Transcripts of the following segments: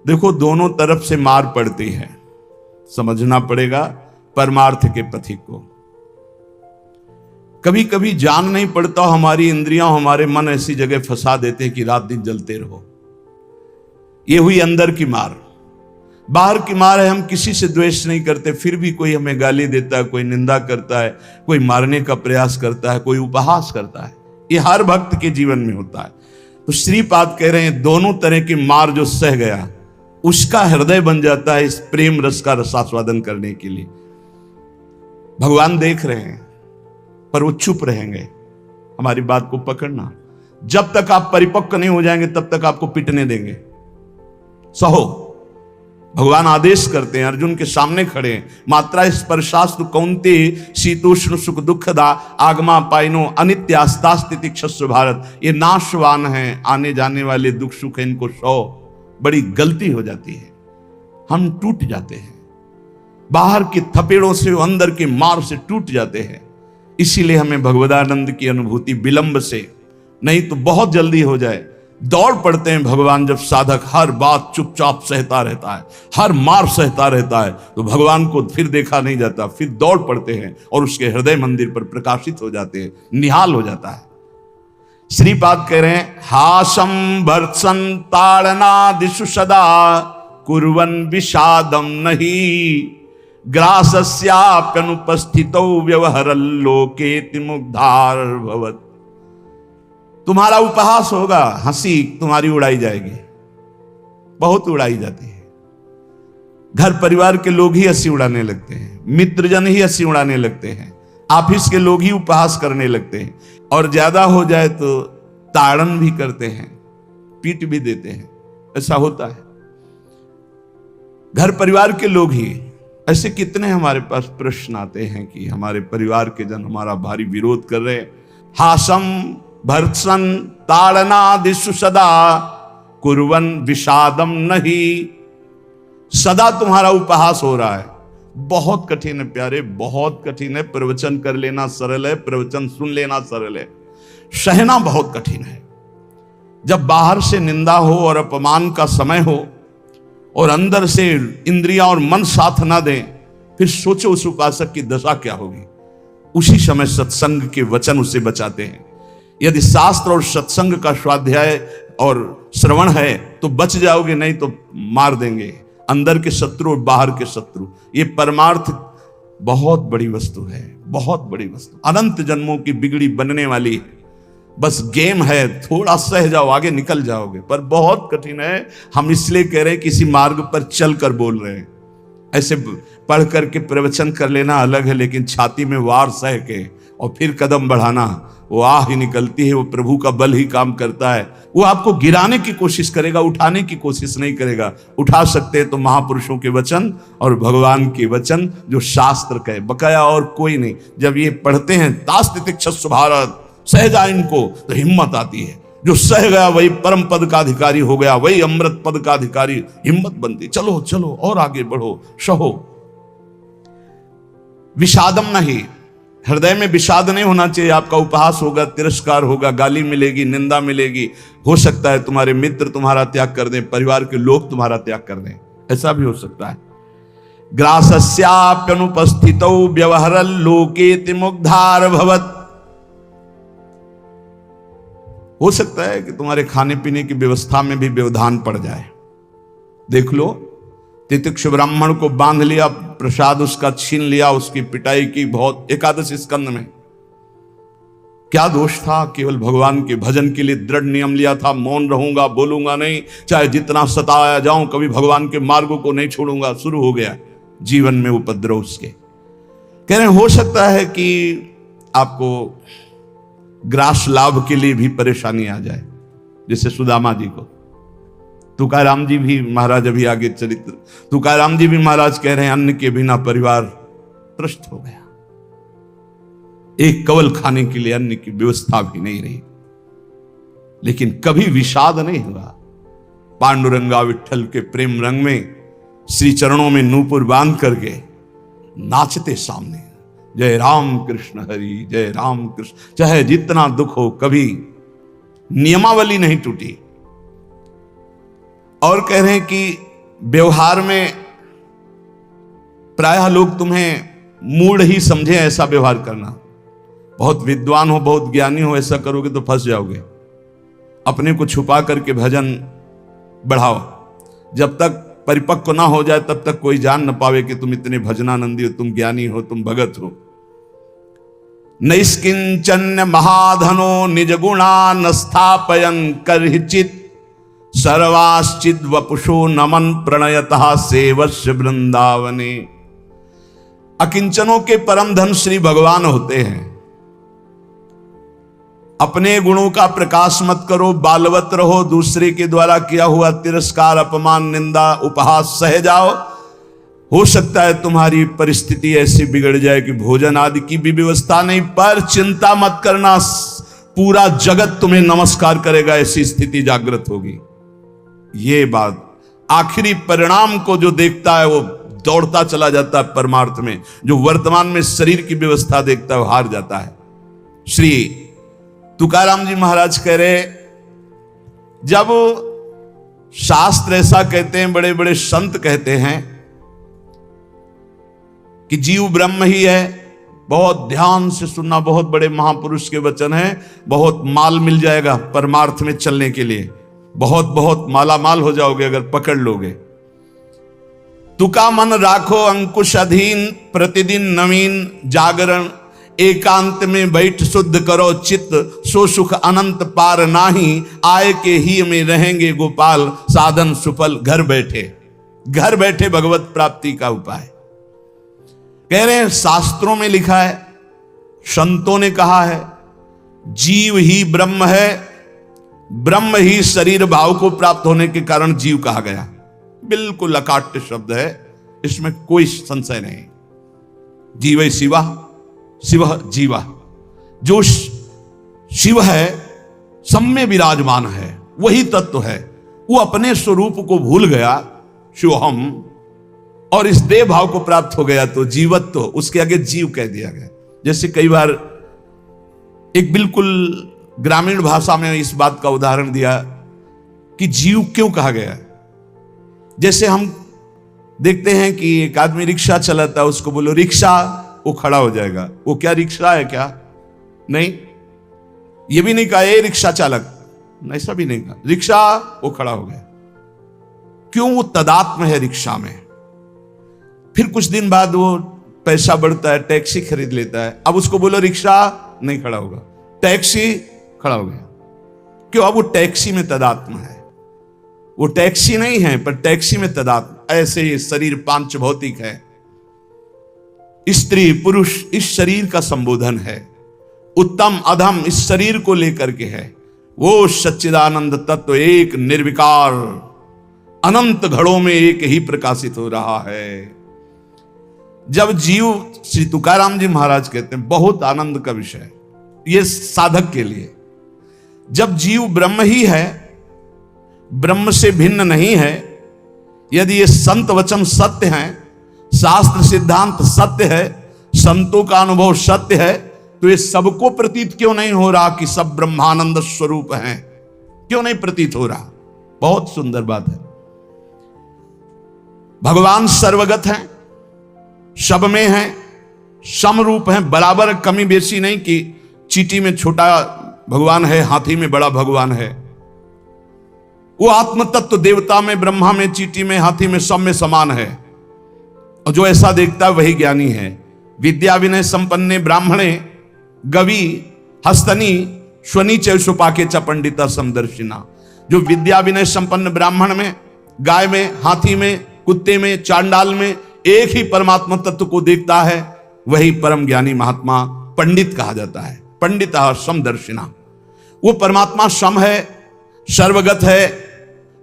देखो, दोनों तरफ से मार पड़ती है, समझना पड़ेगा परमार्थ के पथिक को। कभी कभी जान नहीं पड़ता, हमारी इंद्रियां हमारे मन ऐसी जगह फंसा देते हैं कि रात दिन जलते रहो। ये हुई अंदर की मार। बाहर की मार है, हम किसी से द्वेष नहीं करते, फिर भी कोई हमें गाली देता है, कोई निंदा करता है, कोई मारने का प्रयास करता है, कोई उपहास करता है। ये हर भक्त के जीवन में होता है। तो श्रीपाद कह रहे हैं, दोनों तरह की मार जो सह गया, उसका हृदय बन जाता है इस प्रेम रस का रसास्वादन करने के लिए। भगवान देख रहे हैं, पर वो चुप रहेंगे। हमारी बात को पकड़ना, जब तक आप परिपक्व नहीं हो जाएंगे तब तक आपको पिटने देंगे। सहो। भगवान आदेश करते हैं, अर्जुन के सामने खड़े हैं, मात्रा स्पर्शास्तु कौन्ते शीतोष्ण सुख दुखदा आगमा पाइनो अनित्यास्तास्तिति क्षस्व भारत। ये नाशवान है, आने जाने वाले दुख सुख है, इनको सो। बड़ी गलती हो जाती है, हम टूट जाते हैं, बाहर के थपेड़ों से अंदर की मार से टूट जाते हैं। इसीलिए हमें भगवदानंद की अनुभूति विलंब से नहीं तो बहुत जल्दी हो जाए। दौड़ पड़ते हैं भगवान जब साधक हर बात चुपचाप सहता रहता है, हर मार सहता रहता है, तो भगवान को फिर देखा नहीं जाता, फिर दौड़ पड़ते हैं और उसके हृदय मंदिर पर प्रकाशित हो जाते हैं, निहाल हो जाता है। श्रीपाद कह रहे हैं, हासम भर्त्सन ताड़नादिषु सदा कुर्वन् विषादम नहीं ग्रासस्याप्यनुपस्थितौ व्यवहरल्लोकेति मुग्धार भवत्। तुम्हारा उपहास होगा, हंसी तुम्हारी उड़ाई जाएगी, बहुत उड़ाई जाती है। घर परिवार के लोग ही हंसी उड़ाने लगते हैं, मित्रजन ही हंसी उड़ाने लगते हैं, ऑफिस के लोग ही उपहास करने लगते हैं, और ज्यादा हो जाए तो ताड़न भी करते हैं, पीट भी देते हैं। ऐसा होता है, घर परिवार के लोग ही। ऐसे कितने हमारे पास प्रश्न आते हैं कि हमारे परिवार के जन हमारा भारी विरोध कर रहे हैं। हासम भर्त्सन ताड़नादिषु सदा कुर्वन् विषादम नहीं। सदा तुम्हारा उपहास हो रहा है। बहुत कठिन है प्यारे, बहुत कठिन है। प्रवचन कर लेना सरल है, प्रवचन सुन लेना सरल है, सहना बहुत कठिन है। जब बाहर से निंदा हो और अपमान का समय हो और अंदर से इंद्रियां और मन साथ ना दें, फिर सोचो उस उपासक की दशा क्या होगी। उसी समय सत्संग के वचन उसे बचाते हैं। यदि शास्त्र और सत्संग का स्वाध्याय और श्रवण है तो बच जाओगे, नहीं तो मार देंगे अंदर के शत्रु और बाहर के शत्रु। ये परमार्थ बहुत बड़ी वस्तु है, बहुत बड़ी वस्तु, अनंत जन्मों की बिगड़ी बनने वाली है। बस गेम है, थोड़ा सह जाओ, आगे निकल जाओगे, पर बहुत कठिन है। हम इसलिए कह रहे हैं किसी मार्ग पर चल कर बोल रहे हैं। ऐसे पढ़ करके प्रवचन कर लेना अलग है, लेकिन छाती में वार सह के और फिर कदम बढ़ाना, वो आह ही निकलती है, वो प्रभु का बल ही काम करता है। वो आपको गिराने की कोशिश करेगा, उठाने की कोशिश नहीं करेगा। उठा सकते हैं तो महापुरुषों के वचन और भगवान के वचन जो शास्त्र कहे, बकाया और कोई नहीं। जब ये पढ़ते हैं तास्तितिक्षस्व भारत, सह जा इनको, तो हिम्मत आती है। जो सह गया वही परम पद का अधिकारी हो गया, वही अमृत पद का अधिकारी। हिम्मत बनती, चलो चलो और आगे बढ़ो, सहो। विषादम नहीं, हृदय में विषाद नहीं होना चाहिए। आपका उपहास होगा, तिरस्कार होगा, गाली मिलेगी, निंदा मिलेगी। हो सकता है तुम्हारे मित्र तुम्हारा त्याग कर दें, परिवार के लोग तुम्हारा त्याग कर दें, ऐसा भी हो सकता है। ग्रासस्याप्यनुपस्थितौ व्यवहरल्लोकेति मुग्धार भवत्। हो सकता है कि तुम्हारे खाने पीने की व्यवस्था में भी व्यवधान पड़ जाए। देख लो, तितिक्षु ब्राह्मण को बांध लिया, प्रसाद उसका छीन लिया, उसकी पिटाई की बहुत। एकादश स्कंद में क्या दोष था? केवल भगवान के भजन के लिए दृढ़ नियम लिया था, मौन रहूंगा, बोलूंगा नहीं, चाहे जितना सताया जाऊं, कभी भगवान के मार्गों को नहीं छोड़ूंगा। शुरू हो गया जीवन में उपद्रव उसके। कह रहे हो सकता है कि आपको ग्रास लाभ के लिए भी परेशानी आ जाए, जैसे सुदामा जी को। तुकाराम जी भी महाराज, अभी आगे चरित्र, तुकाराम जी भी महाराज कह रहे हैं अन्न के बिना परिवार त्रस्त हो गया, एक कवल खाने के लिए अन्न की व्यवस्था भी नहीं रही। लेकिन कभी विषाद नहीं हुआ। पांडुरंगा विठल के प्रेम रंग में श्री चरणों में नूपुर बांध करके नाचते सामने, जय राम कृष्ण हरि, जय राम कृष्ण। चाहे जितना दुख हो, कभी नियमावली नहीं टूटी। और कह रहे हैं कि व्यवहार में प्रायः लोग तुम्हें मूढ़ ही समझे ऐसा व्यवहार करना। बहुत विद्वान हो, बहुत ज्ञानी हो, ऐसा करोगे तो फंस जाओगे। अपने को छुपा करके भजन बढ़ाओ। जब तक परिपक्व ना हो जाए तब तक कोई जान न पावे कि तुम इतने भजनानंदी हो, तुम ज्ञानी हो, तुम भगत हो। नैष्किंचन्य महाधनो निज गुणा न स्थापयन करहिचित सर्वाश्चिद वपुषो नमन प्रणयतः सेवस्य वृंदावने। अकिंचनों के परम धन श्री भगवान होते हैं। अपने गुणों का प्रकाश मत करो, बालवत रहो, दूसरे के द्वारा किया हुआ तिरस्कार, अपमान, निंदा, उपहास सह जाओ। हो सकता है तुम्हारी परिस्थिति ऐसी बिगड़ जाए कि भोजन आदि की भी व्यवस्था नहीं, पर चिंता मत करना, पूरा जगत तुम्हें नमस्कार करेगा, ऐसी स्थिति जागृत होगी। ये बात आखिरी परिणाम को जो देखता है वो दौड़ता चला जाता है परमार्थ में। जो वर्तमान में शरीर की व्यवस्था देखता है वो हार जाता है। श्री तुकाराम जी महाराज कह रहे, जब शास्त्र ऐसा कहते हैं, बड़े बड़े संत कहते हैं कि जीव ब्रह्म ही है, बहुत ध्यान से सुनना, बहुत बड़े महापुरुष के वचन हैं। बहुत माल मिल जाएगा परमार्थ में चलने के लिए, बहुत बहुत माला माल हो जाओगे अगर पकड़ लोगे। तुका मन राखो अंकुश अधीन, प्रतिदिन नवीन जागरण, एकांत में बैठ शुद्ध करो चित्त, सो सुख अनंत पार नाही, आय के ही में रहेंगे गोपाल, साधन सुफल घर बैठे। घर बैठे भगवत प्राप्ति का उपाय कह रहे हैं। शास्त्रों में लिखा है, संतों ने कहा है, जीव ही ब्रह्म है, ब्रह्म ही शरीर भाव को प्राप्त होने के कारण जीव कहा गया। बिल्कुल अकाट्य शब्द है, इसमें कोई संशय नहीं। जीव शिवा, शिव जीवा। जो शिव है सब में विराजमान है, वही तत्व है। वो अपने स्वरूप को भूल गया, शिवहम, और इस देह भाव को प्राप्त हो गया तो जीवत्व तो उसके आगे जीव कह दिया गया। जैसे कई बार एक बिल्कुल ग्रामीण भाषा में इस बात का उदाहरण दिया कि जीव क्यों कहा गया। जैसे हम देखते हैं कि एक आदमी रिक्शा चलाता है, उसको बोलो रिक्शा, वो खड़ा हो जाएगा। वो क्या रिक्शा है क्या? नहीं। ये भी नहीं कहा ए रिक्शा चालक, ऐसा भी नहीं कहा, रिक्शा, वो खड़ा हो गया। क्यों? वो तदात्म है रिक्शा में। फिर कुछ दिन बाद वो पैसा बढ़ता है, टैक्सी खरीद लेता है, अब उसको बोलो रिक्शा, नहीं खड़ा होगा, टैक्सी, खड़ा हो गया। क्यों? अब वो टैक्सी में तदात्म है। वो टैक्सी नहीं है पर टैक्सी में तदात्म। ऐसे ही शरीर पांच भौतिक है, स्त्री पुरुष इस शरीर का संबोधन है, उत्तम अधम इस शरीर को लेकर के है। वो सच्चिदानंद तत्व एक निर्विकार अनंत घड़ों में एक ही प्रकाशित हो रहा है। जब जीव, श्री तुकाराम जी महाराज कहते हैं, बहुत आनंद का विषय ये साधक के लिए, जब जीव ब्रह्म ही है, ब्रह्म से भिन्न नहीं है, यदि ये संत वचन सत्य हैं, शास्त्र सिद्धांत सत्य है, संतों का अनुभव सत्य है, तो ये सबको प्रतीत क्यों नहीं हो रहा कि सब ब्रह्मानंद स्वरूप हैं? क्यों नहीं प्रतीत हो रहा? बहुत सुंदर बात है। भगवान सर्वगत हैं, सब में हैं, समरूप हैं, बराबर कमी बेसी नहीं कि चींटी में छोटा भगवान है, हाथी में बड़ा भगवान है। वो आत्म तत्व देवता में, ब्रह्मा में, चींटी में, हाथी में, सब में समान है। और जो ऐसा देखता है वही ज्ञानी है। विद्या विनय संपन्ने ब्राह्मणे गवि हस्तनी स्वनीच सुपाके च पंडिता समदर्शिना। जो विद्या विनय संपन्न ब्राह्मण में, गाय में, हाथी में, कुत्ते में, चांडाल में एक ही परमात्मा तत्व को देखता है, वही परम ज्ञानी महात्मा पंडित कहा जाता है। पंडिता समदर्शिना। वो परमात्मा सम है, सर्वगत है,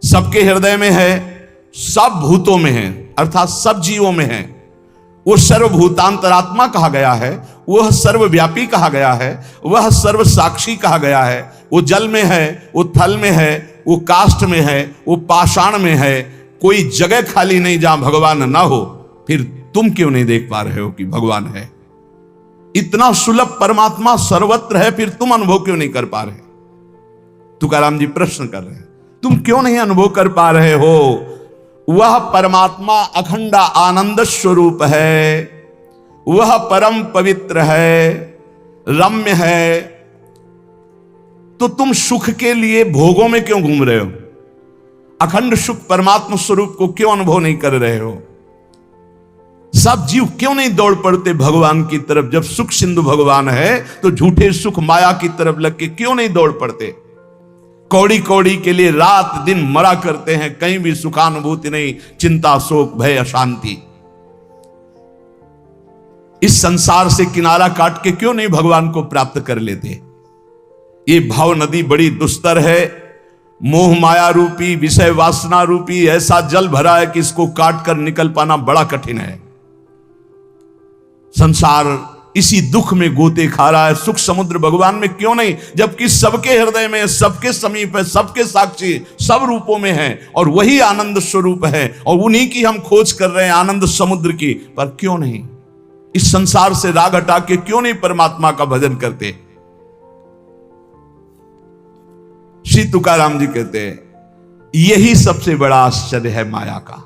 सबके हृदय में है, सब भूतों में है, अर्थात सब जीवों में है। वो सर्वभूतांतरात्मा कहा गया है, वह सर्वव्यापी कहा गया है, वह सर्व साक्षी कहा गया है। वो जल में है, वो थल में है, वो काष्ठ में है, वो पाषाण में है। कोई जगह खाली नहीं जहां भगवान ना हो। फिर तुम क्यों नहीं देख पा रहे हो कि भगवान है? इतना सुलभ परमात्मा सर्वत्र है, फिर तुम अनुभव क्यों नहीं कर पा रहे? तुकाराम जी प्रश्न कर रहे हैं, तुम क्यों नहीं अनुभव कर पा रहे हो? वह परमात्मा अखंड आनंद स्वरूप है, वह परम पवित्र है, रम्य है, तो तुम सुख के लिए भोगों में क्यों घूम रहे हो? अखंड सुख परमात्मा स्वरूप को क्यों अनुभव नहीं कर रहे हो? सब जीव क्यों नहीं दौड़ पड़ते भगवान की तरफ? जब सुख सिंधु भगवान है तो झूठे सुख माया की तरफ लग के क्यों नहीं दौड़ पड़ते? कौड़ी कौड़ी के लिए रात दिन मरा करते हैं, कहीं भी सुखानुभूति नहीं, चिंता शोक भय अशांति। इस संसार से किनारा काट के क्यों नहीं भगवान को प्राप्त कर लेते? ये भाव नदी बड़ी दुस्तर है, मोह माया रूपी विषय वासना रूपी ऐसा जल भरा है कि इसको काट कर निकल पाना बड़ा कठिन है। संसार इसी दुख में गोते खा रहा है। सुख समुद्र भगवान में क्यों नहीं, जबकि सबके हृदय में, सबके समीप है, सबके साक्षी, सब रूपों में है, और वही आनंद स्वरूप है, और उन्हीं की हम खोज कर रहे हैं, आनंद समुद्र की। पर क्यों नहीं इस संसार से राग हटा के क्यों नहीं परमात्मा का भजन करते? श्री तुकाराम जी कहते हैं यही सबसे बड़ा आश्चर्य है माया का।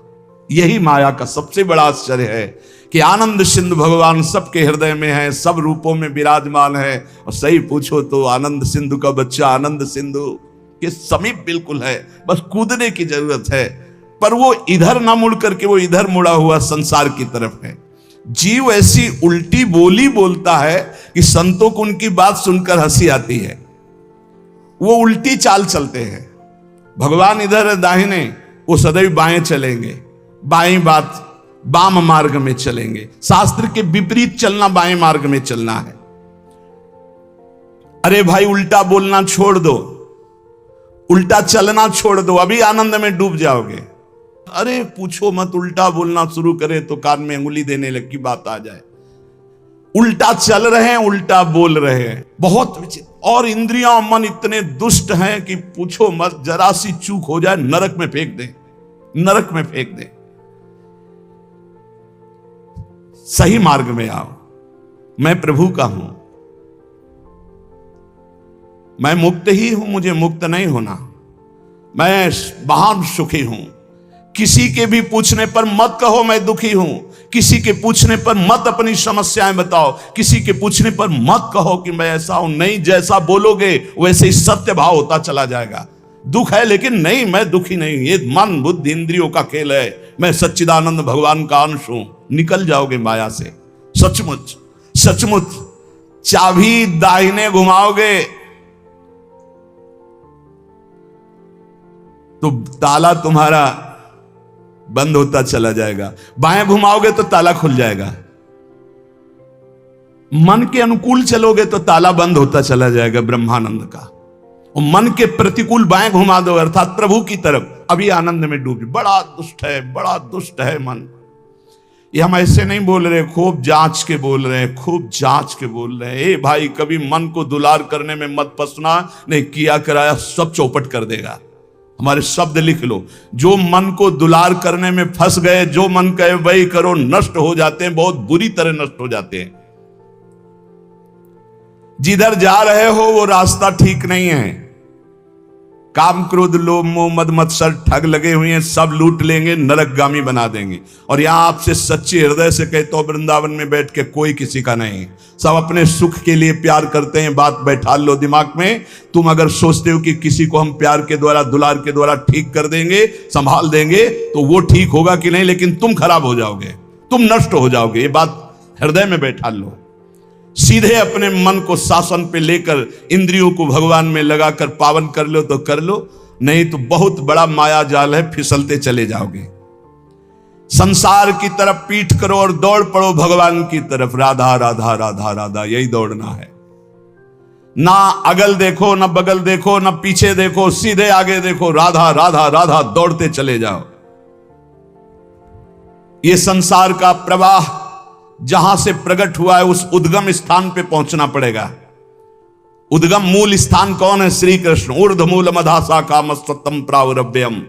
यही माया का सबसे बड़ा आश्चर्य है कि आनंद सिंधु भगवान सबके हृदय में है, सब रूपों में विराजमान है, और सही पूछो तो आनंद सिंधु का बच्चा आनंद सिंधु के समीप बिल्कुल है, बस कूदने की जरूरत है। पर वो इधर ना मुड़ करके वो इधर मुड़ा हुआ संसार की तरफ है। जीव ऐसी उल्टी बोली बोलता है कि संतों को उनकी बात सुनकर हंसी आती है। वो उल्टी चाल चलते हैं। भगवान इधर है दाहिने, वो सदैव बाएं चलेंगे, बाएं बात वाम मार्ग में चलेंगे। शास्त्र के विपरीत चलना बाएं मार्ग में चलना है। अरे भाई उल्टा बोलना छोड़ दो, उल्टा चलना छोड़ दो, अभी आनंद में डूब जाओगे। अरे पूछो मत, उल्टा बोलना शुरू करे तो कान में अंगुली देने लग की बात आ जाए। उल्टा चल रहे हैं, उल्टा बोल रहे हैं, बहुत विचित्र। और इंद्रियां और मन इतने दुष्ट हैं कि पूछो मत, जरा सी चूक हो जाए नरक में फेंक दे, नरक में फेंक दे। सही मार्ग में आओ। मैं प्रभु का हूं, मैं मुक्त ही हूं, मुझे मुक्त नहीं होना। मैं महान सुखी हूं। किसी के भी पूछने पर मत कहो मैं दुखी हूं। किसी के पूछने पर मत अपनी समस्याएं बताओ। किसी के पूछने पर मत कहो कि मैं ऐसा हूं। नहीं, जैसा बोलोगे वैसे ही सत्य भाव होता चला जाएगा। दुख है लेकिन नहीं, मैं दुखी नहीं, ये मन बुद्धि इंद्रियों का खेल है, मैं सच्चिदानंद भगवान का अंश हूं। निकल जाओगे माया से। सचमुच सचमुच चाबी दाहिने घुमाओगे तो ताला तुम्हारा बंद होता चला जाएगा, बाएं घुमाओगे तो ताला खुल जाएगा। मन के अनुकूल चलोगे तो ताला बंद होता चला जाएगा ब्रह्मानंद का। और मन के प्रतिकूल बाएं घुमा दो अर्थात प्रभु की तरफ, अभी आनंद में डूब। बड़ा दुष्ट है, बड़ा दुष्ट है मन। ये हम ऐसे नहीं बोल रहे, खूब जांच के बोल रहे हैं, खूब जांच के बोल रहे हैं। ए भाई, कभी मन को दुलार करने में मत फंसना, नहीं किया कराया सब चौपट कर देगा। हमारे शब्द लिख लो, जो मन को दुलार करने में फंस गए, जो मन कहे वही करो, नष्ट हो जाते हैं, बहुत बुरी तरह नष्ट हो जाते हैं। जिधर जा रहे हो वो रास्ता ठीक नहीं है। काम क्रोध लोभ मोह मद मत्सर ठग लगे हुए हैं, सब लूट लेंगे, नरकगामी बना देंगे। और यहां आपसे सच्चे हृदय से कहता हूं, वृंदावन में बैठ के कोई किसी का नहीं, सब अपने सुख के लिए प्यार करते हैं। बात बैठा लो दिमाग में। तुम अगर सोचते हो कि किसी को हम प्यार के द्वारा दुलार के द्वारा ठीक कर देंगे, संभाल देंगे, तो वो ठीक होगा कि नहीं, लेकिन तुम खराब हो जाओगे, तुम नष्ट हो जाओगे। ये बात हृदय में बैठा लो। सीधे अपने मन को शासन पे लेकर इंद्रियों को भगवान में लगाकर पावन कर लो तो कर लो, नहीं तो बहुत बड़ा माया जाल है, फिसलते चले जाओगे। संसार की तरफ पीठ करो और दौड़ पड़ो भगवान की तरफ। राधा राधा राधा राधा, यही दौड़ना है। ना अगल देखो, ना बगल देखो, ना पीछे देखो, सीधे आगे देखो। राधा राधा राधा, दौड़ते चले जाओ। ये संसार का प्रवाह जहां से प्रकट हुआ है उस उद्गम स्थान पे पहुंचना पड़ेगा। उद्गम मूल स्थान कौन है? श्री कृष्ण। ऊर्ध मूल मधासा काम सत्यम प्रावरभ्यम।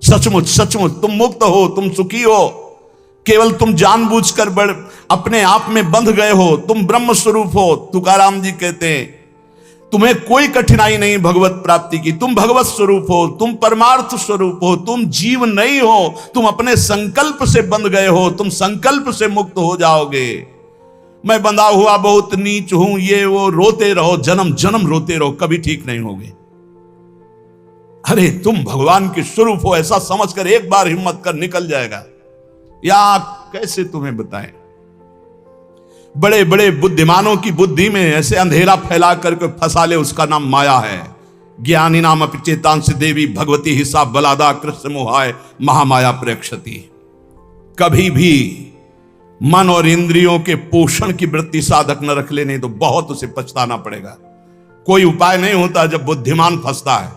सचमुच सचमुच तुम मुक्त हो, तुम सुखी हो। केवल तुम जानबूझकर अपने आप में बंध गए हो। तुम ब्रह्म स्वरूप हो। तुकाराम जी कहते हैं तुम्हें कोई कठिनाई नहीं भगवत प्राप्ति की। तुम भगवत स्वरूप हो, तुम परमार्थ स्वरूप हो, तुम जीव नहीं हो, तुम अपने संकल्प से बंध गए हो, तुम संकल्प से मुक्त हो जाओगे। मैं बंधा हुआ बहुत नीच हूं, ये वो, रोते रहो, जन्म जन्म रोते रहो, कभी ठीक नहीं होगे। अरे तुम भगवान के स्वरूप हो ऐसा समझकर एक बार हिम्मत कर निकल जाएगा। या कैसे तुम्हें बताएं, बड़े बड़े बुद्धिमानों की बुद्धि में ऐसे अंधेरा फैला करके फंसा ले, उसका नाम माया है। ज्ञानी नाम अपचेतांश देवी भगवती हिसाब बलादा कृष्ण मोहाय महामाया प्रेक्षति। कभी भी मन और इंद्रियों के पोषण की वृत्ति साधक न रख ले, नहीं तो बहुत उसे पछताना पड़ेगा। कोई उपाय नहीं होता जब बुद्धिमान फंसता है।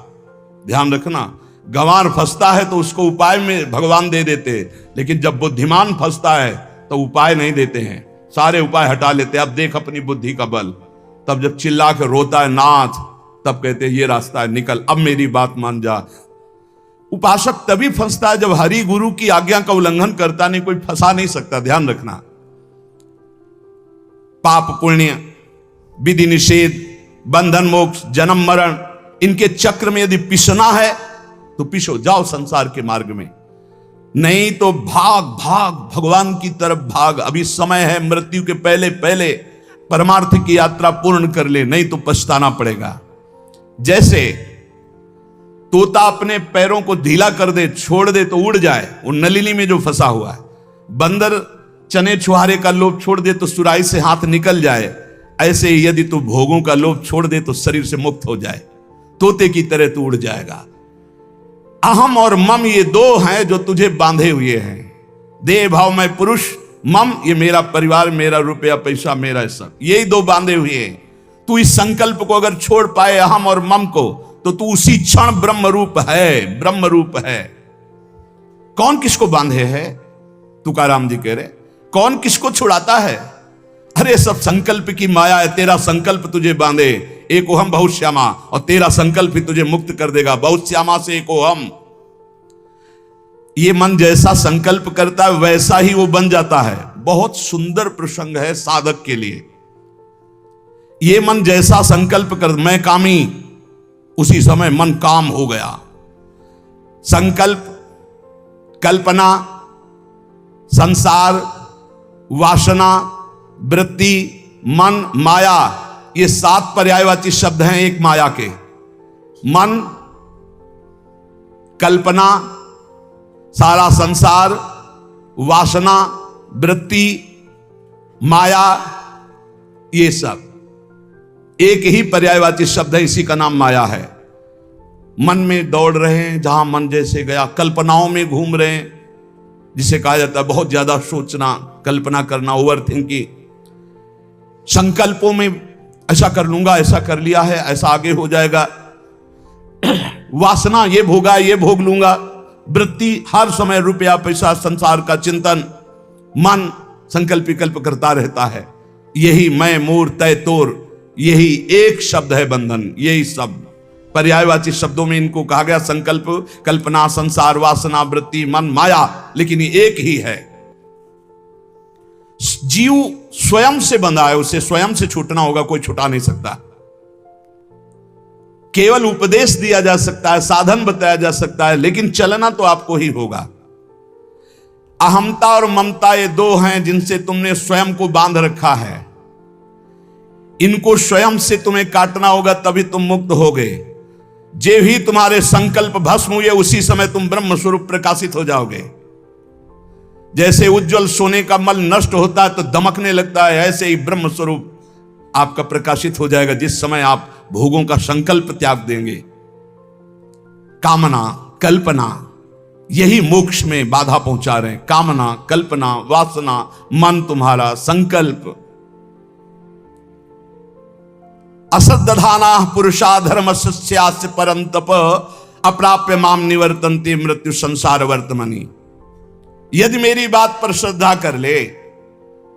ध्यान रखना, गंवार फंसता है तो उसको उपाय में भगवान दे देते, लेकिन जब बुद्धिमान फंसता है तो उपाय नहीं देते हैं, सारे उपाय हटा लेते। अब देख अपनी बुद्धि का बल। तब जब चिल्ला के रोता है नाथ, तब कहते हैं ये रास्ता है, निकल, अब मेरी बात मान जा। उपासक तभी फंसता है जब हरि गुरु की आज्ञा का उल्लंघन करता, नहीं कोई फंसा नहीं सकता। ध्यान रखना, पाप पुण्य, विधि निषेध, बंधन मोक्ष, जन्म मरण, इनके चक्र में यदि पिसना है तो पिसो, जाओ संसार के मार्ग में, नहीं तो भाग भाग भगवान की तरफ भाग। अभी समय है, मृत्यु के पहले पहले परमार्थ की यात्रा पूर्ण कर ले, नहीं तो पछताना पड़ेगा। जैसे तोता अपने पैरों को ढीला कर दे, छोड़ दे तो उड़ जाए, वो नलिनी में जो फंसा हुआ है। बंदर चने छुहारे का लोभ छोड़ दे तो सुराही से हाथ निकल जाए, ऐसे ही यदि तू भोगों का लोभ छोड़ दे तो शरीर से मुक्त हो जाए, तोते की तरह तू उड़ जाएगा। अहम और मम ये दो हैं जो तुझे बांधे हुए हैं। देह भाव में पुरुष, मम ये मेरा परिवार, मेरा रुपया पैसा, मेरा सब, यही दो बांधे हुए हैं। तू इस संकल्प को अगर छोड़ पाए, अहम और मम को, तो तू उसी क्षण ब्रह्म रूप है, ब्रह्म रूप है। कौन किसको बांधे है? तुकाराम जी कह रहे, कौन किसको छुड़ाता है? अरे सब संकल्प की माया है। तेरा संकल्प तुझे बांधे, एक ओहम बहुत श्यामा, और तेरा संकल्प ही तुझे मुक्त कर देगा। बहुत श्यामा से एक ओहम। ये मन जैसा संकल्प करता है वैसा ही वो बन जाता है। बहुत सुंदर प्रसंग है साधक के लिए। ये मन जैसा संकल्प कर, मैं कामी, उसी समय मन काम हो गया। संकल्प, कल्पना, संसार, वासना, वृत्ति, मन, माया, ये 7 पर्यायवाची शब्द हैं एक माया के। मन, कल्पना, सारा संसार, वासना, वृत्ति, माया, ये सब एक ही पर्यायवाची शब्द है, इसी का नाम माया है। मन में दौड़ रहे हैं जहां मन जैसे गया, कल्पनाओं में घूम रहे हैं, जिसे कहा जाता है बहुत ज्यादा सोचना, कल्पना करना, ओवर थिंकिंग। संकल्पों में ऐसा कर लूंगा, ऐसा कर लिया है, ऐसा आगे हो जाएगा। वासना, ये भोगा, ये भोग लूंगा। वृत्ति, हर समय रुपया पैसा संसार का चिंतन। मन संकल्प विकल्प करता रहता है। यही मैं, मोर, तय, तोर, यही एक शब्द है बंधन। यही शब्द पर्यायवाची शब्दों में इनको कहा गया, संकल्प, कल्पना, संसार, वासना, वृत्ति, मन, माया, लेकिन ये एक ही है। जीव स्वयं से बंधा है, उसे स्वयं से छूटना होगा, कोई छुटा नहीं सकता। केवल उपदेश दिया जा सकता है, साधन बताया जा सकता है, लेकिन चलना तो आपको ही होगा। अहमता और ममता ये दो हैं जिनसे तुमने स्वयं को बांध रखा है। इनको स्वयं से तुम्हें काटना होगा, तभी तुम मुक्त होगे। जे भी तुम्हारे संकल्प भस्म हुए, उसी समय तुम ब्रह्म स्वरूप प्रकाशित हो जाओगे। जैसे उज्जवल सोने का मल नष्ट होता है तो दमकने लगता है, ऐसे ही ब्रह्म स्वरूप आपका प्रकाशित हो जाएगा जिस समय आप भोगों का संकल्प त्याग देंगे। कामना, कल्पना, यही मोक्ष में बाधा पहुंचा रहे हैं। कामना, कल्पना, वासना, मन तुम्हारा, संकल्प। असद्दधाना पुरुषा धर्म सस्यास्य परंतप अप्राप्य माम निवर्तन्ते मृत्यु संसार वर्तमनि। यदि मेरी बात पर श्रद्धा कर ले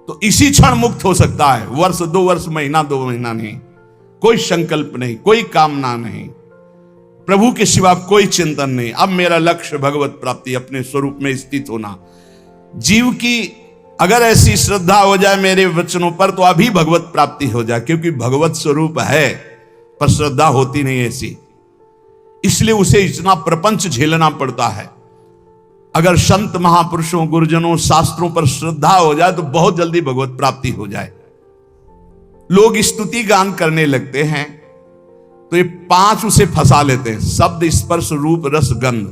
तो इसी क्षण मुक्त हो सकता है। वर्ष, 2 वर्ष, महीना, 2 महीना नहीं, कोई संकल्प नहीं, कोई कामना नहीं, प्रभु के सिवा कोई चिंतन नहीं। अब मेरा लक्ष्य भगवत प्राप्ति, अपने स्वरूप में स्थित होना। जीव की अगर ऐसी श्रद्धा हो जाए मेरे वचनों पर तो अभी भगवत प्राप्ति हो जाए, क्योंकि भगवत स्वरूप है पर श्रद्धा होती नहीं ऐसी, इसलिए उसे इतना प्रपंच झेलना पड़ता है। अगर संत महापुरुषों, गुरुजनों, शास्त्रों पर श्रद्धा हो जाए तो बहुत जल्दी भगवत प्राप्ति हो जाए। लोग स्तुति गान करने लगते हैं तो ये 5 उसे फंसा लेते हैं, शब्द, स्पर्श, रूप, रस, गंध।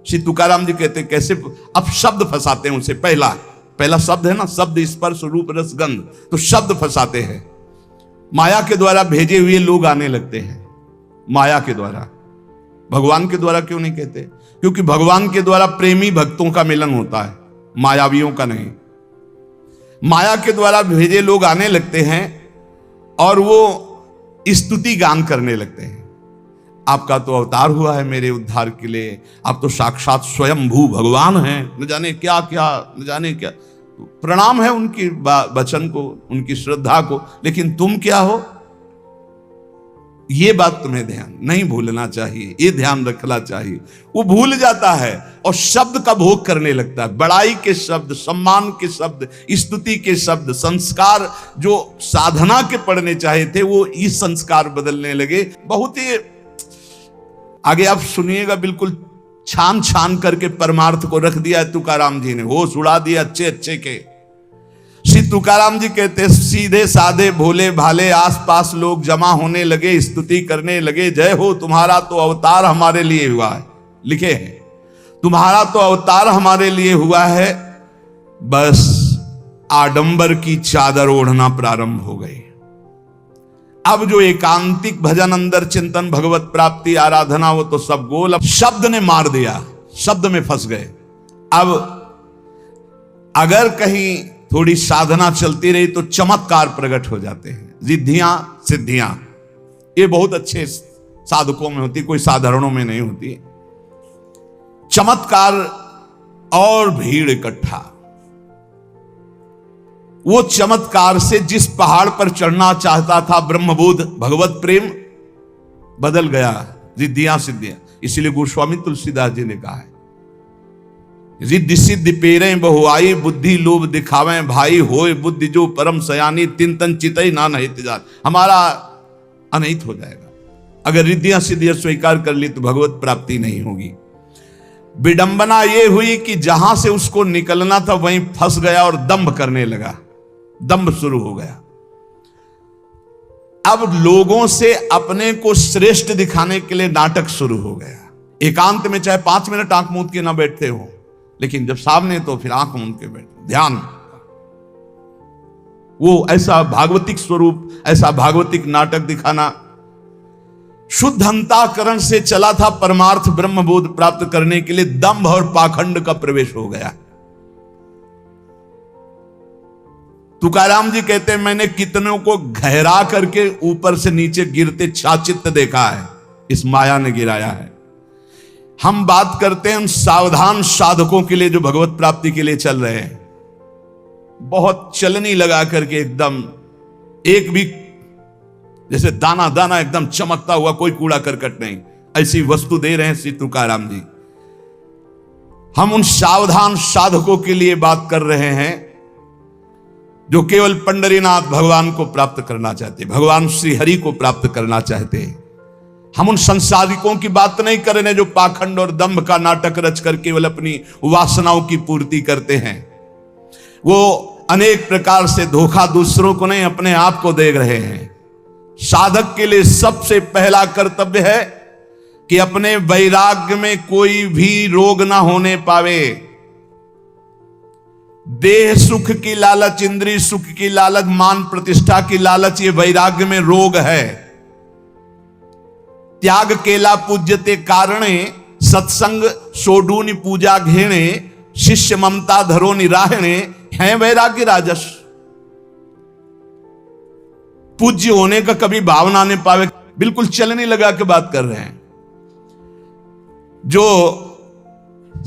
श्री तुकाराम जी कहते हैं कैसे, अब शब्द फंसाते हैं उसे। पहला शब्द है ना, शब्द, स्पर्श, रूप, रस, गंध, तो शब्द फंसाते हैं। माया के द्वारा भेजे हुए लोग आने लगते हैं, माया के द्वारा। भगवान के द्वारा क्यों नहीं कहते? क्योंकि भगवान के द्वारा प्रेमी भक्तों का मिलन होता है, मायावियों का नहीं। माया के द्वारा भेजे लोग आने लगते हैं और वो स्तुति गान करने लगते हैं। आपका तो अवतार हुआ है मेरे उद्धार के लिए, आप तो साक्षात स्वयंभू भगवान हैं, न जाने क्या क्या, न जाने क्या। प्रणाम है उनकी वचन को, उनकी श्रद्धा को, लेकिन तुम क्या हो, ये बात तुम्हें ध्यान नहीं भूलना चाहिए, ये ध्यान रखना चाहिए। वो भूल जाता है और शब्द का भोग करने लगता है। बड़ाई के शब्द, सम्मान के शब्द, स्तुति के शब्द, संस्कार जो साधना के पढ़ने चाहे थे वो इस संस्कार बदलने लगे। बहुत ही आगे आप सुनिएगा, बिल्कुल छान छान करके परमार्थ को रख दिया है तुकाराम जी ने, होश उड़ा दिया अच्छे अच्छे के। श्री तुकाराम जी कहते, सीधे साधे भोले भाले आसपास लोग जमा होने लगे, स्तुति करने लगे। जय हो, तुम्हारा तो अवतार हमारे लिए हुआ है, लिखे हैं, तुम्हारा तो अवतार हमारे लिए हुआ है। बस आडंबर की चादर ओढ़ना प्रारंभ हो गई। अब जो एकांतिक भजन, अंदर चिंतन, भगवत प्राप्ति, आराधना, वो तो सब गोल। अब शब्द ने मार दिया, शब्द में फंस गए। अब अगर कहीं थोड़ी साधना चलती रही तो चमत्कार प्रकट हो जाते हैं, रिद्धियां, सिद्धियां। ये बहुत अच्छे साधकों में होती, कोई साधारणों में नहीं होती। चमत्कार और भीड़ इकट्ठा। वो चमत्कार से जिस पहाड़ पर चढ़ना चाहता था ब्रह्मबोध, भगवत प्रेम, बदल गया रिद्धियां सिद्धियां। इसीलिए गोस्वामी तुलसीदास जी ने कहा है, रिद्धि सिद्धि पेरे बहुआई, बुद्धि लोभ दिखावे भाई, होए बुद्धि जो परम सयानी, तिन तन चितई ना नहित जान। हमारा अनहित हो जाएगा अगर रिद्धियां सिद्धियां स्वीकार कर ली तो भगवत प्राप्ति नहीं होगी। विडंबना यह हुई कि जहां से उसको निकलना था वहीं फंस गया और दंभ करने लगा, दंभ शुरू हो गया। अब लोगों से अपने को श्रेष्ठ दिखाने के लिए नाटक शुरू हो गया। एकांत में चाहे 5 मिनट आंख मूंद के ना बैठते हो, लेकिन जब सामने तो फिर आंख मूंद के बैठे, ध्यान। वो ऐसा भागवतिक स्वरूप, ऐसा भागवतिक नाटक दिखाना। शुद्ध अंतःकरण से चला था परमार्थ ब्रह्मबोध प्राप्त करने के लिए, दंभ और पाखंड का प्रवेश हो गया। तुकाराम जी कहते हैं, मैंने कितनों को गहरा करके ऊपर से नीचे गिरते छाचित्त देखा है, इस माया ने गिराया है। हम बात करते हैं उन सावधान साधकों के लिए जो भगवत प्राप्ति के लिए चल रहे हैं, बहुत चलनी लगा करके एकदम, एक भी जैसे दाना दाना एकदम चमकता हुआ, कोई कूड़ा करकट नहीं, ऐसी वस्तु दे रहे हैं श्री तुकाराम जी। हम उन सावधान साधकों के लिए बात कर रहे हैं जो केवल पंडरीनाथ भगवान को प्राप्त करना चाहते, भगवान श्री हरि को प्राप्त करना चाहते हैं। हम उन संसारिकों की बात नहीं कर रहे जो पाखंड और दंभ का नाटक रच कर केवल अपनी वासनाओं की पूर्ति करते हैं। वो अनेक प्रकार से धोखा दूसरों को नहीं, अपने आप को दे रहे हैं। साधक के लिए सबसे पहला कर्तव्य है कि अपने वैराग्य में कोई भी रोग ना होने पावे। देह सुख की लालच, इंद्रिय सुख की लालच, मान प्रतिष्ठा की लालच, ये वैराग्य में रोग है। त्याग केला पूज्यते कारणे, सत्संग सोडूनि पूजा घेणे, शिष्य ममता धरो निराहणे, है वैराग्य राजस। पूज्य होने का कभी भावना नहीं पावे, बिल्कुल चलने लगा के बात कर रहे हैं। जो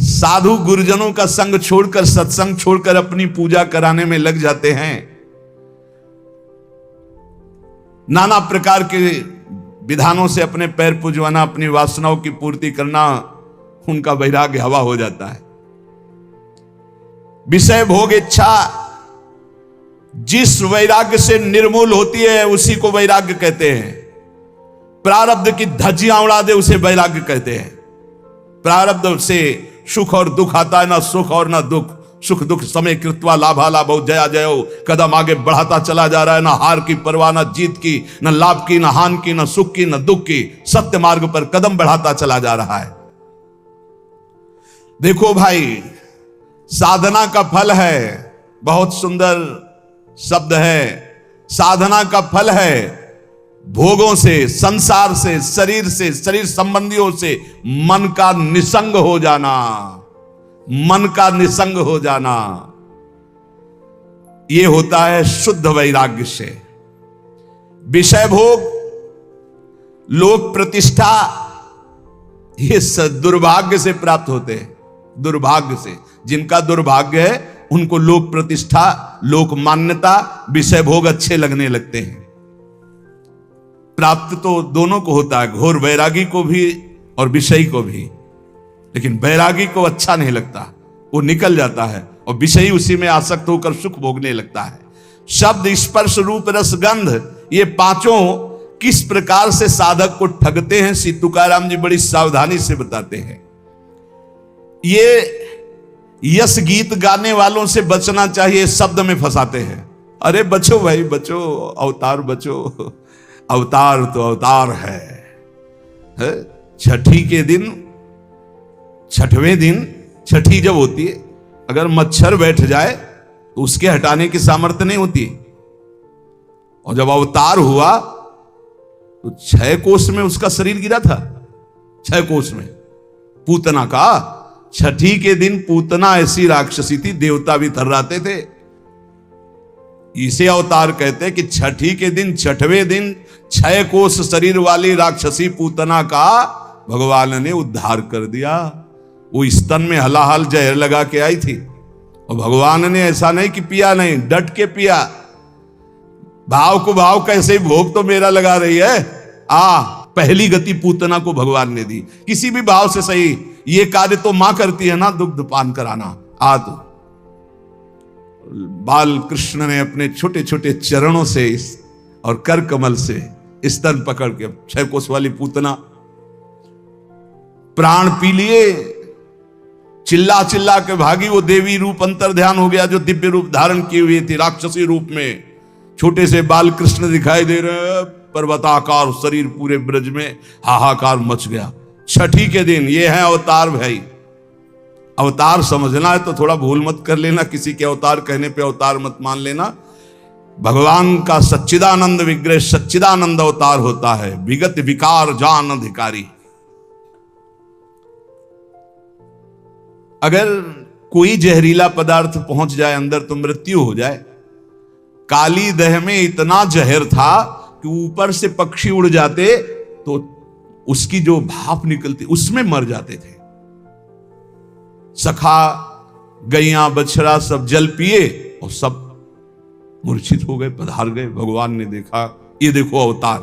साधु गुरुजनों का संग छोड़कर, सत्संग छोड़कर अपनी पूजा कराने में लग जाते हैं, नाना प्रकार के विधानों से अपने पैर पुजवाना, अपनी वासनाओं की पूर्ति करना, उनका वैराग्य हवा हो जाता है। विषय भोग इच्छा जिस वैराग्य से निर्मूल होती है उसी को वैराग्य कहते हैं। प्रारब्ध की धज्जियां उड़ा दे उसे वैराग्य कहते हैं। प्रारब्ध से सुख और दुख आता है, ना सुख और ना दुख। सुख दुख समय कृत्वा लाभा लाभो जया जयो, कदम आगे बढ़ाता चला जा रहा है, ना हार की परवाह, ना जीत की, ना लाभ की, ना हानि की, ना सुख की, ना दुख की। सत्य मार्ग पर कदम बढ़ाता चला जा रहा है। देखो भाई, साधना का फल है, बहुत सुंदर शब्द है, साधना का फल है भोगों से, संसार से, शरीर संबंधियों से मन का निसंग हो जाना, मन का निसंग हो जाना। यह होता है शुद्ध वैराग्य से। विषय भोग, लोक प्रतिष्ठा, ये दुर्भाग्य से प्राप्त होते हैं। दुर्भाग्य से, जिनका दुर्भाग्य है उनको लोक प्रतिष्ठा, लोक मान्यता, विषय भोग अच्छे लगने लगते हैं। प्राप्त तो दोनों को होता है, घोर वैरागी को भी और विषयी को भी। लेकिन वैरागी को अच्छा नहीं लगता, वो निकल जाता है, और विषयी उसी में आसक्त होकर सुख भोगने लगता है। शब्द, स्पर्श, रूप, रस, गंध, ये पांचों किस प्रकार से साधक को ठगते हैं, श्री तुकाराम जी बड़ी सावधानी से बताते हैं। ये यश गीत गाने वालों से बचना चाहिए, शब्द में फंसाते हैं। अरे बचो भाई बचो, अवतार बचो, अवतार तो अवतार है। छठी के दिन, छठवें दिन, छठी जब होती है, अगर मच्छर बैठ जाए तो उसके हटाने की सामर्थ्य नहीं होती। और जब अवतार हुआ तो 6 कोस में उसका शरीर गिरा था, 6 कोस में। पूतना का छठी के दिन, पूतना ऐसी राक्षसी थी, देवता भी थर्राते थे। इसे अवतार कहते हैं कि छठी के दिन, छठवें दिन 6 कोस शरीर वाली राक्षसी पूतना का भगवान ने उद्धार कर दिया। वो स्तन में हलाहल जहर लगा के आई थी, और भगवान ने ऐसा नहीं कि पिया नहीं, डट के पिया। भाव को भाव कैसे ही भोग तो मेरा लगा रही है। पहली गति पूतना को भगवान ने दी, किसी भी भाव से सही। ये कार्य तो मां करती है ना, दुग्ध पान कराना। तो बाल कृष्ण ने अपने छोटे छोटे चरणों से और कर कमल से स्तन पकड़ के 6 कोस वाली पूतना प्राण पी लिए। चिल्ला चिल्ला के भागी, वो देवी रूप अंतर ध्यान हो गया जो दिव्य रूप धारण की हुई थी राक्षसी रूप में। छोटे से बाल कृष्ण दिखाई दे रहे, पर्वताकार शरीर, पूरे ब्रज में हाहाकार मच गया। छठी के दिन ये है अवतार भाई। अवतार समझना है तो थोड़ा भूल मत कर लेना, किसी के अवतार कहने पे अवतार मत मान लेना। भगवान का सच्चिदानंद विग्रह सच्चिदानंद अवतार होता है, विगत विकार जान अधिकारी। अगर कोई जहरीला पदार्थ पहुंच जाए अंदर तो मृत्यु हो जाए। काली दह में इतना जहर था कि ऊपर से पक्षी उड़ जाते तो उसकी जो भाप निकलती उसमें मर जाते थे। सखा गैया बछड़ा सब जल पिए और सब मूर्छित हो गए, पधार गए। भगवान ने देखा, ये देखो अवतार।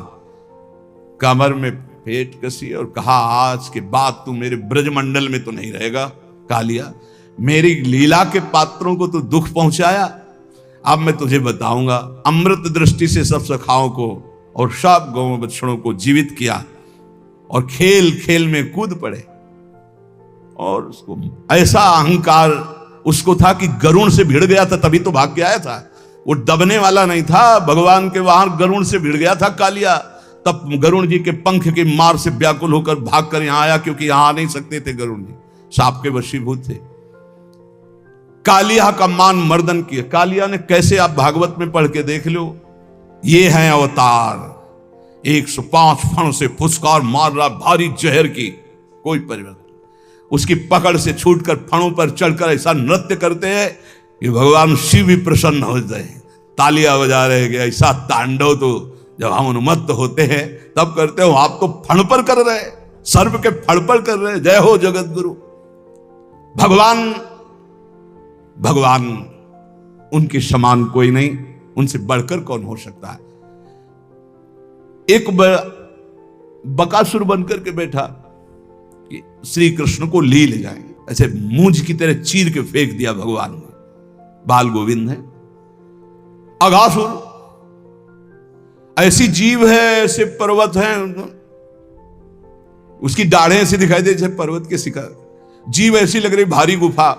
कमर में पेट कसी और कहा, आज के बाद तू मेरे ब्रजमंडल में तो नहीं रहेगा कालिया। मेरी लीला के पात्रों को तो दुख पहुंचाया, अब मैं तुझे बताऊंगा। अमृत दृष्टि से सब सखाओं को और सब गौ बछड़ों को जीवित किया, और खेल खेल में कूद पड़े। और उसको ऐसा अहंकार उसको था कि गरुण से भिड़ गया था, तभी तो भाग के आया था। वो दबने वाला नहीं था, भगवान के वहां गरुण से भिड़ गया था कालिया। तब गरुण जी के पंख की मार से व्याकुल होकर भाग कर यहां आया, क्योंकि यहां आ नहीं सकते थे गरुण जी, सांप के वशीभूत थे। कालिया का मान मर्दन किया। कालिया ने कैसे, आप भागवत में पढ़ के देख लो। ये है अवतार। 105 फण से फुसकार मार रहा, भारी जहर की, कोई परिवर्तन। उसकी पकड़ से छूटकर फणों पर चढ़कर ऐसा नृत्य करते हैं कि भगवान शिव भी प्रसन्न हो जाए, तालियां बजा रहे हैं। ऐसा तांडव तो जब हम उन्मत्त होते हैं तब करते हो, आप तो फण पर कर रहे, सर्प के फण पर कर रहे। जय हो जगत गुरु। भगवान उनके समान कोई नहीं, उनसे बढ़कर कौन हो सकता है। एक बकासुर बनकर के बैठा कि श्री कृष्ण को ले जाएंगे, ऐसे मूंज की तरह चीर के फेंक दिया भगवान ने। बाल गोविंद है। अघासुर ऐसी जीव है, ऐसे पर्वत है, उसकी दाढ़ें ऐसी दिखाई दे जैसे पर्वत के शिखर, जीव ऐसी लग रही भारी गुफा।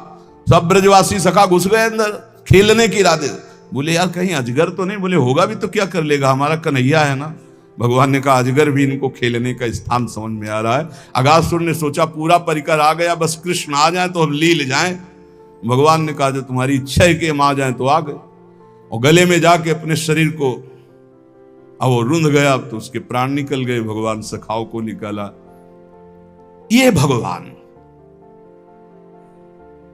सब ब्रजवासी सखा घुस गए अंदर खेलने के इरादे। बोले यार कहीं अजगर तो नहीं? बोले होगा भी तो क्या कर लेगा, हमारा कन्हैया है ना। भगवान ने कहा अजगर भी इनको खेलने का स्थान समझ में आ रहा है। अगासुर ने सोचा पूरा परिकर आ गया, बस कृष्ण आ जाए तो हम लील जाएं। भगवान ने कहा जो तुम्हारी इच्छा है कि हम आ जाएं तो आ गए, और गले में जाके अपने शरीर को, अब वो रुंध गया, अब तो उसके प्राण निकल गए। भगवान सखाओं को निकाला। ये भगवान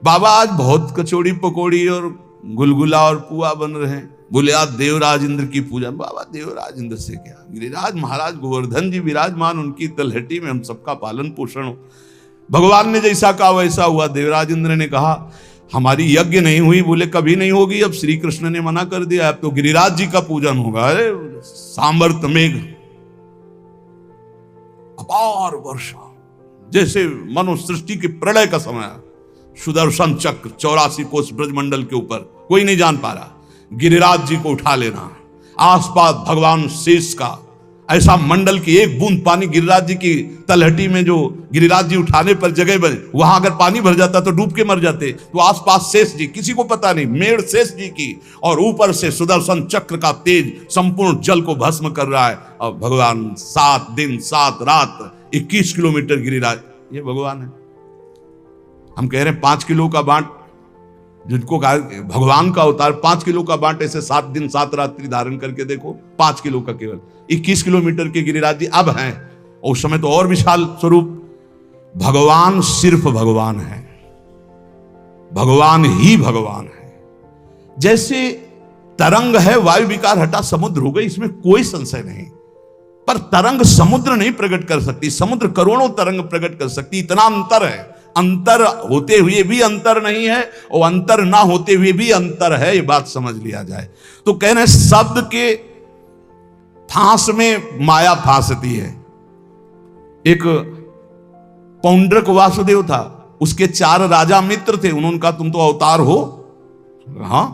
बाबा आज बहुत कचौड़ी पकौड़ी और गुलगुला और पुआ बन रहे हैं। बोले आज देवराज इंद्र की पूजा। बाबा देवराज इंद्र से क्या, गिरिराज महाराज गोवर्धन जी विराजमान, उनकी तलहटी में हम सबका पालन पोषण हो। भगवान ने जैसा कहा वैसा हुआ। देवराज इंद्र ने कहा हमारी यज्ञ नहीं हुई। बोले कभी नहीं होगी, अब श्री कृष्ण ने मना कर दिया, अब तो गिरिराज जी का पूजन होगा। अरे सामर्थ मेघ, अपार वर्षा, जैसे मनु सृष्टि की प्रलय का समय। सुदर्शन चक्र 84 कोस ब्रजमंडल के ऊपर, कोई नहीं जान पा रहा। गिरिराज जी को उठा लेना, आसपास भगवान शेष का ऐसा मंडल की एक बूंद पानी गिरिराज जी की तलहटी में, जो गिरिराज जी उठाने पर जगह बने, वहां अगर पानी भर जाता तो डूब के मर जाते। तो आसपास शेष जी, किसी को पता नहीं, मेड़ शेष जी की, और ऊपर से सुदर्शन चक्र का तेज संपूर्ण जल को भस्म कर रहा है। और भगवान 7 दिन 7 रात 21 किलोमीटर गिरिराज, ये भगवान है। हम कह रहे हैं 5 किलो का बांट, जिनको कहा भगवान का अवतार 5 किलो का बांट, ऐसे 7 दिन 7 रात्रि धारण करके देखो, 5 किलो का केवल 21 किलोमीटर के गिरिराज जी अब हैं। और उस समय तो और विशाल स्वरूप। भगवान सिर्फ भगवान है, भगवान ही भगवान है। जैसे तरंग है, वायु विकार हटा समुद्र हो गई, इसमें कोई संशय नहीं। पर तरंग समुद्र नहीं प्रकट कर सकती, समुद्र करोड़ों तरंग प्रकट कर सकती, इतना अंतर है। अंतर होते हुए भी अंतर नहीं है, और अंतर ना होते हुए भी अंतर है, ये बात समझ लिया जाए। तो कह रहे शब्द के फांस में माया फांसती है। एक पौंड्रक वासुदेव था, उसके 4 राजा मित्र थे। उन्होंने कहा तुम तो अवतार हो। हाँ,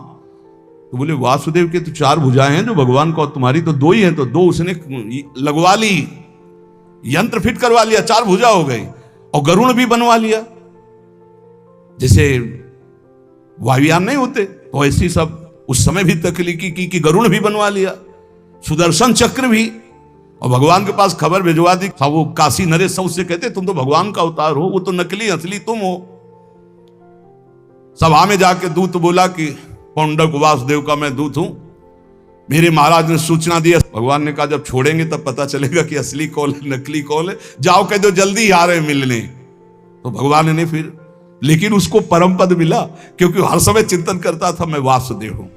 तो बोले वासुदेव के तो 4 भुजाएं हैं जो भगवान को, तुम्हारी तो 2 ही हैं। तो 2 उसने लगवा ली, यंत्र फिट करवा लिया, 4 भुजा हो गई। और गरुण भी बनवा लिया, जैसे वायुयान नहीं होते, तो ऐसी सब उस समय भी तकलीकी की कि गरुण भी बनवा लिया, सुदर्शन चक्र भी। और भगवान के पास खबर भिजवा दी। वो काशी नरेश सब उससे कहते तुम तो भगवान का अवतार हो, वो तो नकली असली तुम हो। सभा में जाके दूत बोला कि पौंडक वासुदेव का मैं दूत हूं, मेरे महाराज ने सूचना दी। भगवान ने कहा जब छोड़ेंगे तब पता चलेगा कि असली कौन है नकली कौन है, जाओ कह दो जल्दी ही आ रहे मिलने। तो भगवान ने फिर, लेकिन उसको परम पद मिला, क्योंकि हर समय चिंतन करता था मैं वासुदेव हूं।